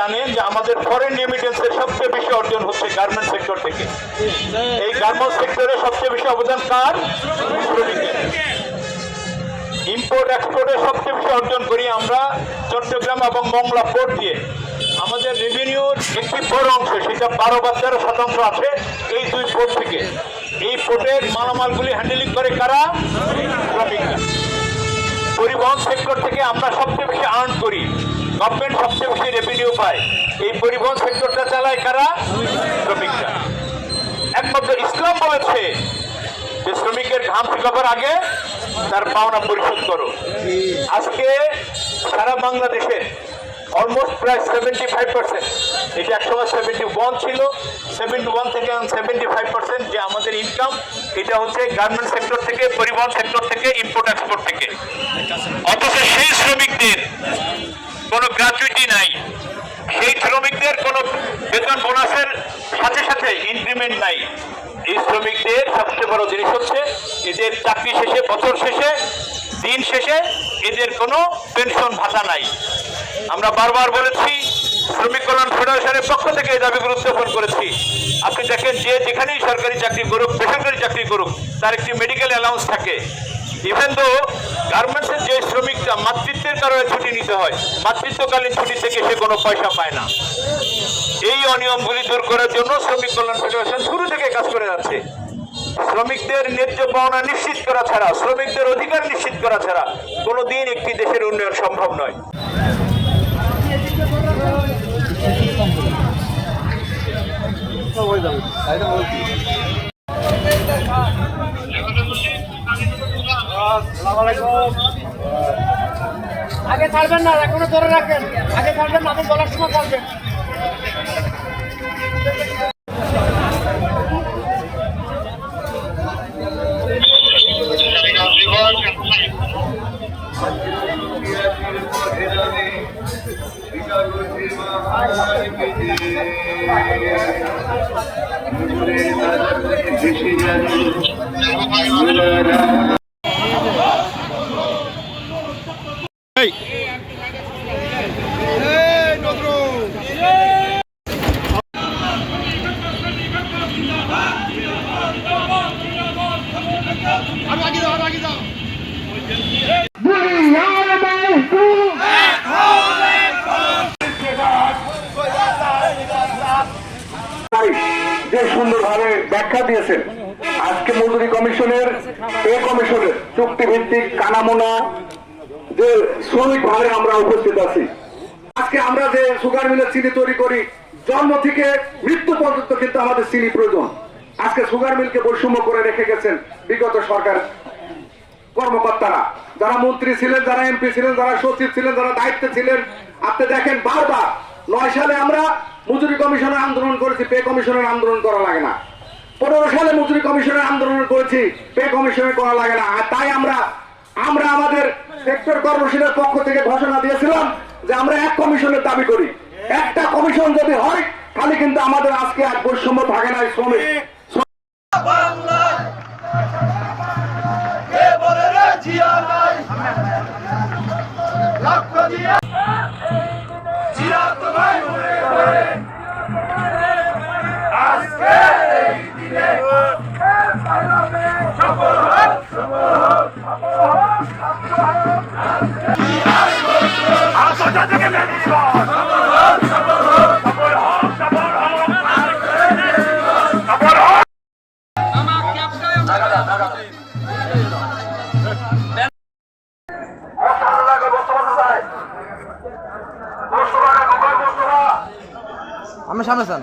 জানেন যে আমাদের ফরেন রেমিটেন্সের সবচেয়ে বেশি অর্জন হচ্ছে গার্মেন্টস সেক্টর থেকে। এই গার্মেন্টস সেক্টরে সবচেয়ে বেশি অবদান কার? শ্রমিকের। ইম্পোর্ট এক্সপোর্টে সবচেয়ে বেশি অর্জন করি আমরা চট্টগ্রাম এবং মংলা পোর্ট দিয়ে। আমাদের রেভিনিউর একটি বড় অংশ, সেটা 12 বা 13% আছে এই দুই পোর্ট থেকে। এই পোর্টের মালামালগুলি হ্যান্ডেলিং করে কারা? শ্রমিকরা। পরিবহন সেক্টর থেকে আমরা সবচেয়ে বেশি আর্ন করি, গভর্নমেন্ট সবচেয়ে বেশি রেভিনিউ পায়। এই পরিবহন সেক্টরটা চালায় কারা? শ্রমিকরা। একমাত্র ইসলাম বলেছে যে শ্রমিকের ঘাম শুকাবার আগে তার পাওনা পরিশোধ করো। আজকে সারা বাংলাদেশে অলমোস্ট প্রায় 75%, এটা একসময় 71 ছিল, 71 থেকে 75% যে আমাদের ইনকাম, এটা হচ্ছে গার্মেন্ট সেক্টর থেকে, পরিবহন সেক্টর থেকে, ইম্পোর্ট এক্সপোর্ট থেকে। অথচ সেই শ্রমিকদের কোনো গ্র্যাচুইটি নাই, সেই শ্রমিকদের কোনো বেতন বোনাসের সাথে সাথে ইনক্রিমেন্ট নাই। এই শ্রমিকদের সবচেয়ে বড় জিনিস হচ্ছে এদের চাকরি শেষে, বছর শেষে, দিন শেষে এদের কোনো পেনশন ভাতা নাই। আমরা বারবার বলেছি, শ্রমিক কল্যাণ ফেডারেশনের পক্ষ থেকে এই দাবিগুলো উত্থাপন করেছি। আপনি দেখেন, যে যেখানেই সরকারি চাকরি করুক, বেসরকারি চাকরি করুক, তার একটি মেডিকেল অ্যালাউন্স থাকে। ইভেন তো গার্মেন্টসের যে শ্রমিকরা মাতৃত্বের কারণে ছুটি নিতে হয়, মাতৃত্বকালীন ছুটি থেকে সে কোনো পয়সা পায় না। এই অনিয়মগুলি দূর করার জন্য শ্রমিক কল্যাণ ফেডারেশন শুরু থেকে কাজ করে যাচ্ছে। শ্রমিকদের ন্যায্য পাওনা নিশ্চিত করা ছাড়া, শ্রমিকদের অধিকার নিশ্চিত করা ছাড়া কোনোদিন একটি দেশের উন্নয়ন সম্ভব নয়। আগে ছাড়বেন না, এখনো ধরে রাখেন। আগে ছাড়বেন না, আপনি বলার সময় ছাড়বেন। যে সুন্দরভাবে ব্যাখ্যা দিয়েছেন, আজকে মজুরি কমিশনের, পে কমিশনের চুক্তিভিত্তিক কানামোনা যে শ্রমিক ভাবে আমরা উপস্থিত আছি। আজকে আমরা যে সুগার মিলের চিনি তৈরি করি, জন্ম থেকে মৃত্যু পর্যন্ত কিন্তু আমাদের চিনি প্রয়োজন। আজকে সুগার মিলকে বৈষম্য করে রেখে গেছেন বিগত সরকার কর্মকর্তারা, যারা মন্ত্রী ছিলেন, যারা এমপি ছিলেন, যারা সচিব ছিলেন, যারা দায়িত্বে ছিলেন। আপনি দেখেন, বারবার 9 সালে আমরা মজুরি কমিশনের আন্দোলন করেছি, পে কমিশনের আন্দোলন করা লাগে না। 15 সালে মজুরি কমিশনের আন্দোলন করেছি, পে কমিশনের করা লাগে না। আর তাই আমরা আমাদের সেক্টর কর্মশীলের পক্ষ থেকে ঘোষণা দিয়েছিলাম যে আমরা এক কমিশনের দাবি করি। একটা কমিশন যদি হয়, তাহলে কিন্তু আমাদের আজকে আর বৈষম্য থাকে না। শ্রমিক আমি সামনে চান